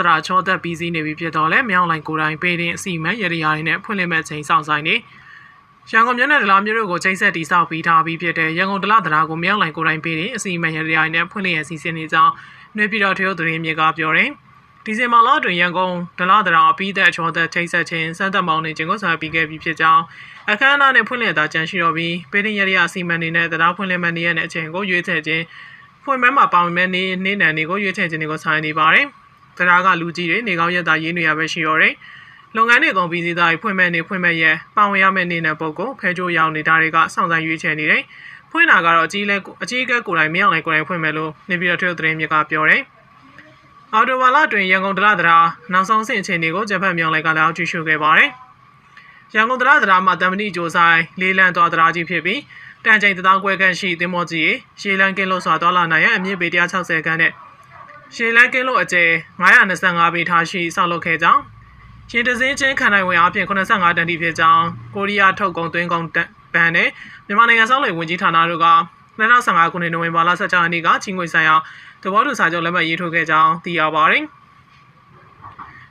ဒရာချောသက်ပြီးစီးနေပြီဖြစ်တော့လဲမြောင်းလိုင်ကိုတိုင်းပေတင်အစီမံရရရနဲ့ဖွင့်လှစ်မဲ့ချိန်ဆောင်ဆိုင်နေရန်ကုန်မြို့နယ်ဒလားမြို့တို့ကိုချိန်ဆက်တီဆောက်ပြီးထားပြီးဖြစ်တဲ့ရန်ကုန်ဒလားဒရာကိုမြောင်းလိုင်ကိုတိုင်းပေတင်အစီမံရရရနဲ့ဖွင့်လှစ်ရစီစဉ်နေကြောင်းနှွေပြည်တော်ထွေးသတင်းမြေကပြောတယ်ဒီဇင်ဘာလတွင်ရန်ကုန်ဒလားဒရာအပြီးသက်ချောသက်ချိန်ဆက်ခြင်းစမ်းသပ်မောင်းနေခြင်းကိုဆောင်ပြီးခဲ့ပြီးဖြစ်ကြောင်းအခမ်းအနားနဲ့ဖွင့်လှစ်တာကြံရှိတော့ပြီးပေတင်ရရအစီမံနေနဲ့တရားဖွင့်လှစ်မဲ့နေရတဲ့အချိန်ကိုရွေးချယ်ခြင်းဖွင့်မဲမှာပါဝင်မဲ့နေနံနေကိုရွေးချယ်ခြင်းတွေကိုဆိုင်နေပါတယ်တရားကလူကြီးတွေနေကောင်းရက်သားရင်းတွေရပဲရှိတော့တယ်လုပ်ငန်းတွေကုန်ပြီးစီးသားဖွင့်မဲ့နေဖွင့်မဲ့ရဲပါဝင်ရမယ့်နေနဲ့ပုံကိုဖဲကြိုးရောက်နေတာတွေကစောင့်ဆိုင်ရွေးချယ်နေတယ်ဖွင့်တာကတော့အကြီးအကဲကိုယ်တိုင်မရောက်နိုင်ကိုယ်တိုင်ဖွင့်မဲ့လို့နေပြည်တော်ထွေးသတင်းမြစ်ကပြောတယ်အော်တိုဘာလတွင်ရန်ကုန်ဒလားဒရာနောက်ဆုံးဆင့်အခြေအနေကိုဂျပန်မြောင်းလိုက်ကလည်းကြည့်ရှုခဲ့ပါတယ်ရန်ကုန်ဒလားဒရာမှာတမဏိဂျိုဆိုင်လေးလံတော်ဒရာကြီးဖြစ်ပြီးတန်ချိန်1000ခွဲခန့်ရှိသင်္ဘောကြီးရေလန်းကင်းလို့စွာတော်လာနိုင်ရအမြင့်ပေ160ခန်းနဲ့ရှေလန်းကင်းလို့အကျယ်925ပေထားရှိဆောက်လုပ်ခဲ့ကြောင်းရှင်တစင်းချင်းခံနိုင်ဝင်အပြင်85တန်တိဖြစ်ကြောင်းကိုရီးယားထုတ်ကုန်သွင်းကုန်ဘဏ်နဲ့မြန်မာနိုင်ငံစောင့်လည်ဝင်ကြီးဌာနတို့က2015ခုနှစ်နိုဝင်ဘာလ16ရက်နေ့ကချင်းငွေဆိုင်ရာသဘောတူစာချုပ်လက်မှတ်ရေးထိုးခဲ့ကြောင်းသိရပါတယ်။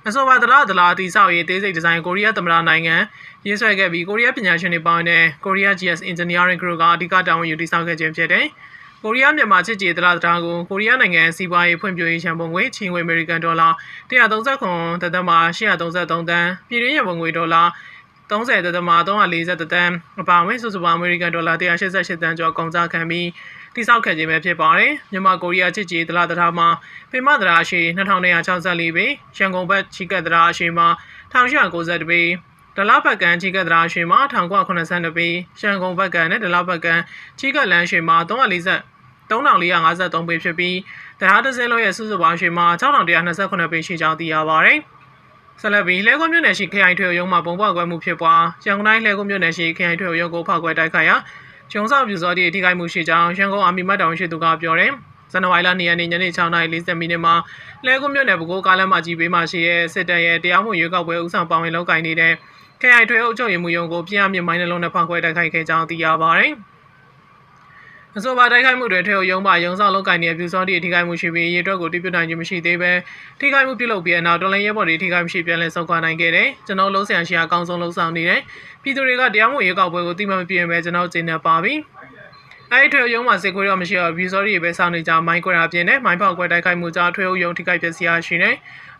အဆိုပါဒလားတီဆောက်ရေးတေးစိတ်ဒီဇိုင်းကိုရီးယားသမ္မတနိုင်ငံရေးဆွဲခဲ့ပြီးကိုရီးယားပညာရှင်တွေပေါင်းတဲ့ Korea GS Engineering Group ကအဓိကတာဝန်ယူတည်ဆောက်ခဲ့ခြင်းဖြစ်တယ်။ကိုရီးယားမြန်မာချစ်ကြည်ဒလားကိုကိုရီးယားနိုင်ငံစီးပွားရေးဖွံ့ဖြိုးရေးရန်ပုံငွေချင်းငွေအမေရိကန်ဒေါ်လာ139.833တန်းပြည်တွင်းရန်ပုံငွေဒေါ်လာ30.340တန်းအပါအဝင်စုစုပေါင်းအမေရိကန်ဒေါ်လာ188တန်းကျော်ကုန်ကျခံပြီးတိစောက်ခဲ့ခြင်းပဲဖြစ်ပါတယ်မြန်မာကိုရီးယားချစ်ကြည်ဒလားမှာပင်မဒလားအရှိ2264ပေရန်ကုန်ဘက်ချီကတ်ဒလားအရှိမှာ1892ပေဒလားဘက်ကန်ချီကတ်ဒလားအရှိမှာ1982ပေရန်ကုန်ဘက်ကန်နဲ့ဒလားဘက်ကန်ချီကတ်လန်းအရှိမှာ3453ပေဖြစ်ပြီးဒလားတစ်စင်းလုံးရဲ့စုစုပေါင်းအရှိမှာ6128ပေရှိကြောင်းသိရပါတယ်ဆက်လက်ပြီးလဲကုန်းမြို့နယ်ရှိခရိုင်ထွေရုံးမှာပုံပွားကွဲမှုဖြစ်ပွားရန်ကုန်တိုင်းလဲကုန်းမြို့နယ်ရှိခရိုင်ထွေရုံးကိုဖောက်ခွဲတိုက်ခိုက်ရာကျုံဆောင်ပြူစောတိထိခိုက်မှုရှိကြောင်းရန်ကုန်အာမီမတ်တောင်ရှိသူကပြောတယ်ဇန်နဝါရီလ2ရက်နေ့ညနေ6:40မိနစ်မှာလဲကုန်းမြို့နယ်ပဲခူးကားလမ်းမကြီးဘေးမှာရှိတဲ့စစ်တပ်ရဲ့တရားမှုရွေးကောက်ပွဲဦးဆောင်ပါဝင်လုပ်ကိုင်နေတဲ့ခရိုင်ထွေအုပ်ချုပ်ရေးမှူးရုံးကိုပြင်းအမြင့်မိုင်းနှလုံးနဲ့ဖောက်ခွဲတိုက်ခိုက်ခဲ့ကြောင်းသိရပါတယ်အဆိုပါတိုက်ခိုက်မှုတွေထွေရုံးမှရုံဆောင်လုပ်ကိုင်နေတဲ့ပြူစောတိထိခိုက်မှုရှိပြီးရေအတွက်ကိုတိပြနိုင်ခြင်းမရှိသေးပဲထိခိုက်မှုပြုလုပ်ပြီးနောက်တော်လိုင်းရဲဘော်တွေထိခိုက်မှုရှိပြန်လဲဆုတ်ခွာနိုင်ခဲ့တယ်ကျွန်တော်လုံးဆရာရှိအကောင်းဆုံးလှုပ်ဆောင်နေတယ်ပြည်သူတွေကတရားမှုရွေးကောက်ပွဲကိုတိမမပြည့်ပဲကျွန်တော်ကျင်းနေပါပြီအဲ့ထွေရုံးမှာစစ်ခွေးတော့မရှိတော့ပြူစောတိပဲစောင့်နေကြမိုင်းကွဲတာပြင်းနဲ့မိုင်းဖောက်ကွဲတိုက်ခိုက်မှုကြောင့်ထွေရုံးထိခိုက်ပျက်စီးရရှိနေ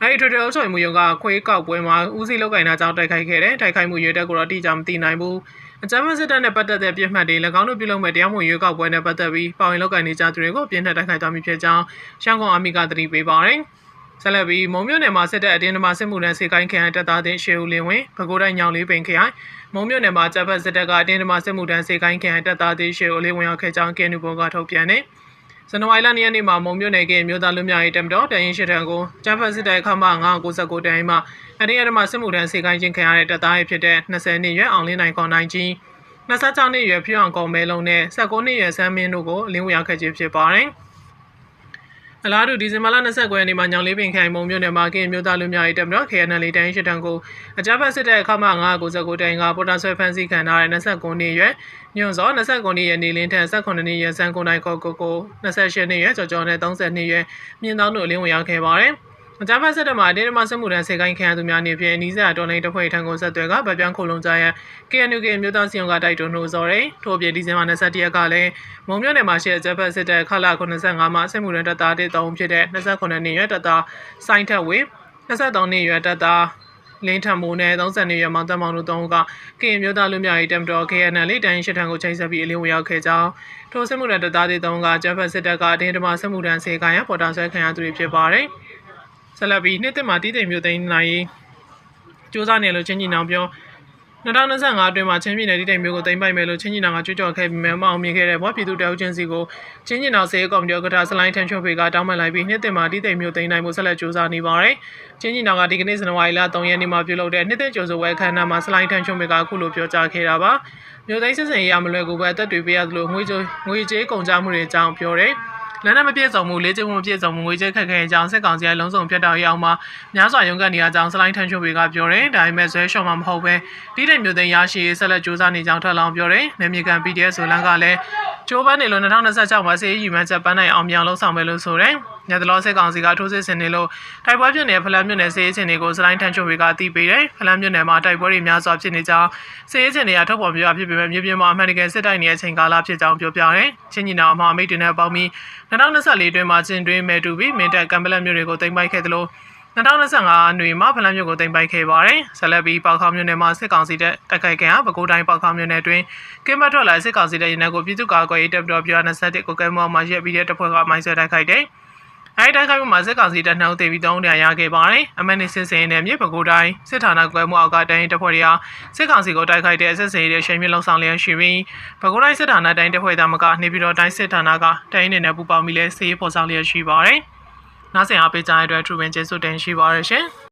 အဲ့ထွေအုပ်ချုပ်မှုရုံးကခွေးကောက်ပွဲမှာဦးစီးလုပ်ကိုင်တာကြောင့်တိုက်ခိုက်ခဲ့တယ်တိုက်ခိုက်မှုရွေးတက်ကိုတော့တိကျမသိနိုင်ဘူးအကြမ်းဖက်စစ်တပ်နဲ့ပတ်သက်တဲ့ပြစ်မှတ်တွေ၎င်းတို့ပြုလုပ်မဲ့တရားမှုရွေးကောက်ပွဲနဲ့ပတ်သက်ပြီးပါဝင်လုပ်ကိုင်နေကြသူတွေကိုပြင်းထန်တိုက်ခိုက်သွားမိဖြစ်ကြောင်းရှမ်းကောင်အာမီကသတိပေးပါတယ်။ဆက်လက်ပြီးမုံမြို့နယ်မှာစစ်တပ်အတင်းအဓမ္မစစ်မှုထမ်းစေခိုင်းခရိုင်တပ်သားတင်ရှေဦးလင်းဝင်းပဲခူးတိုင်းညောင်လေးပင်ခရိုင်မုံမြို့နယ်မှာတပ်ဖက်စစ်တပ်ကအတင်းအဓမ္မစစ်မှုထမ်းစေခိုင်းခရိုင်တပ်သားတင်ရှေဦးလင်းဝင်းရောက်ခဲ့ကြောင်းကဲနူဘောကထုတ်ပြန်တယ်။ဇန်နဝါရီလ2ရက်နေ့မှာမုံမြို့နယ်ကမြို့သားလူမျိုးရေးတမတော်တရင်ရှိထံကိုတပ်ဖက်စစ်တပ်ခမ999တန်းမှအတင်းအဓမ္မစစ်မှုထမ်းစေခိုင်းခြင်းခံရတဲ့တပ်သားရဲ့ဖြစ်တဲ့20နှစ်ရွယ်အောင်လင်းနိုင်ခေါ်နိုင်ကြီး26နှစ်ရွယ်ဖြူအောင်ကောင်မဲလုံးနဲ့19နှစ်ရွယ်ဆန်းမင်းတို့ကိုအလင်းဝင်ရောက်ခဲ့ခြင်းဖြစ်ပါတယ်။အလားတူဒီဇင်ဘာလ29ရက်နေ့မှာညောင်လေးပင်ခိုင်မုံမြို့နယ်မှာကင်းမြို့သားလူမျိုးရေးတပ်မတော် KNL တန်းရှိတန်းကိုအကြမ်းဖက်စစ်တပ်ခမ999တန်းကပေါ်တာဆွဲဖမ်းဆီးခံထားတဲ့29နှစ်ရွယ်ညွန့်စော29နှစ်ရွယ်နေလင်းထန်18နှစ်ရွယ်စန်းကိုနိုင်ကို28နှစ်ရွယ်ကျော်ကျော်နဲ့30နှစ်ရွယ်မြင့်သောတို့အလင်းဝင်ရောက်ခဲ့ပါတယ်။အကြမ်းဖက်စစ်တပ်မှအတင်းအဓမ္မစစ်မှုထမ်းစေခိုင်းခံရသူများနေဖြင့်နီးစပ်တော်လိုင်းတပ်ဖွဲ့ထံကိုဆက်သွယ်ကဗပြန်းခုလုံးကြရန် KNUK မြို့သားစီယုံကတိုက်တွန်းလို့ဆိုရဲထို့အပြင်ဒီဇင်ဘာ21ရက်ကလည်းမုံမြို့နယ်မှာရှိအကြမ်းဖက်စစ်တပ်ခလာ85မှာစစ်မှုထမ်းတပ်သား3ဖြစ်တဲ့29နှစ်ရွယ်တပ်သားစိုင်းထက်ဝေ23နှစ်ရွယ်တပ်သားလင်းထမိုးနဲ့30နှစ်ရွယ်မောင်တက်မောင်တို့3ဦးကကရင်မြို့သားလူမျိုးရေးတပ်မတော် KNL တန်းရှိထံကိုချိန်ဆက်ပြီးအလင်းဝင်ရောက်ခဲ့ကြောင်းထိုစစ်မှုထမ်းတပ်သား3ဦးကအကြမ်းဖက်စစ်တပ်ကအတင်းအဓမ္မစစ်မှုထမ်းစေခိုင်းရန်ပေါ်တာဆွဲခံရသူတွေဖြစ်ပါတယ်ဆက်လက်ပြီးနှစ်သက်မှာတည်တည်မျိုးသိန်းနိုင်စူးစမ်းနေလို့ချင်းကြီးနောင်ပြော2025အတွင်းမှာချင်းပြည်နယ်တည်တည်မျိုးကိုသိမ်းပိုက်မယ်လို့ချင်းကြီးနောင်ကကြွကြော်ခဲ့ပြီးမှမအောင်မြင်ခဲ့တဲ့ဘောပြည်သူတအုပ်ချင်းစီကိုချင်းကြီးနောင်စေကော်မတီဥက္ကဋ္ဌစလိုင်းထန်ချုံဖေကတောင်းပန်လိုက်ပြီးနှစ်သက်မှာတည်တည်မျိုးသိမ်းနိုင်မှုဆက်လက်စူးစမ်းနေပါတယ်ချင်းကြီးနောင်ကဒီကနေ့ဇန်နဝါရီလ3ရက်နေ့မှာပြုလုပ်တဲ့နှစ်သက်ကြိုဆိုပွဲအခမ်းအနားမှာစလိုင်းထန်ချုံဖေကအခုလိုပြောကြားခဲ့တာပါမျိုးသိမ်းစစ်စင်ရေးရမလွယ်ကူပဲအသက်တွေပေးရသလိုငွေကြေးကုန်ကြမှုတွေအကြောင်းပြောတယ်လမ်းနဲ့မပြည့်စုံမှုလေ့ကျင့်မှုမပြည့်စုံမှုငွေကြေးခက်ခဲအကြောင်းစစ်ကောင်စီရဲ့လုံးစုံဖြတ်တောက်ရအောင်မှာများစွာရုံးကန်နေရကြောင်းစလိုင်းထန်ချုံတွေကပြောတယ်ဒါပေမဲ့ဇွဲရှော့မှာမဟုတ်ပဲတိတိမျိုးသိန်းရရှိဆက်လက်စူးစမ်းနေကြောင်းထပ်လောင်းပြောတယ်နယ်မြေကန် PDF ဆိုလန်းကလည်း ကျိုးပန်းနေလို့2026မှာစေးရီမှန်းချက်ပန်းနိုင်အောင်မြောင်လုံးဆောင်မယ်လို့ဆိုတယ်။ညတလောစစ်ကောင်စီကထိုးစစ်ဆင်နေလို့တိုက်ပွဲဖြစ်နေတဲ့ဖလန်းမြို့နယ်စေးချင်းတွေကိုစလိုင်းထန်ချုံတွေကတီးပေးတယ်။ဖလန်းမြို့နယ်မှာတိုက်ပွဲတွေများစွာဖြစ်နေကြောင်းစေးချင်းတွေကထုတ်ပေါ်ပြဖြစ်ပေမဲ့မြေပြင်မှာအမှန်တကယ်စစ်တိုက်နေတဲ့အချိန်ကာလဖြစ်ကြောင်းပြောပြတယ်။ချင်းညီနောင်အမအမိတ်တွေနဲ့ပေါင်းပြီး2024အတွင်းမှာချင်းတွင်းမဲ့တူပြီးမင်းတပ်ကံပလက်မြို့တွေကိုတင်ပိုက်ခဲ့တယ်လို့2025ຫນွေမှာဖလန်းမြို့ကိုတင်ပိုက်ခဲ့ပါတယ်။ဆက်လက်ပြီးပေါခေါမြို့နယ်မှာစစ်ကောင်စီတပ်တိုက်ခိုက်ခဲ့ဟာပဲခူးတိုင်းပေါခေါမြို့နယ်တွင်ကင်းမထွက်လာစစ်ကောင်စီတပ်ရင်းကိုပြည်သူ့ကာကွယ်ရေးတပ်တော်ပြ21ကိုကဲမောက်မှာရက်ပြီးတဲ့တပ်ဖွဲ့ကမိုင်းဆွဲတိုက်ခိုက်တယ်။အဲဒီတိုက်ခိုက်မှုမှာစစ်ကောင်စီတပ်နှောင်းသိပြီး3နေရာရခဲ့ပါတယ်။အမှန်နဲ့စစ်စင်နဲ့မြေပဲခူးတိုင်းစစ်ဌာနကွယ်မှုအောက်ကတိုင်းတပ်ဖွဲ့တွေကစစ်ကောင်စီကိုတိုက်ခိုက်တဲ့အဆက်စေတဲ့ရှင်မြင့်လုံဆောင်လျက်ရှိပြီးပဲခူးတိုင်းစစ်ဌာနတိုင်းတပ်ဖွဲ့သားမကနေပြည်တော်တိုင်းစစ်ဌာနကတိုင်းနေနဲ့ပူးပေါင်းပြီးလဲစစ်ရေးပေါ်ဆောင်လျက်ရှိပါတယ်။နောက်ဆက်အားပေးကြတဲ့အတွက်ထူပင်ကျေးဇူးတင်ရှိပါရရှင်။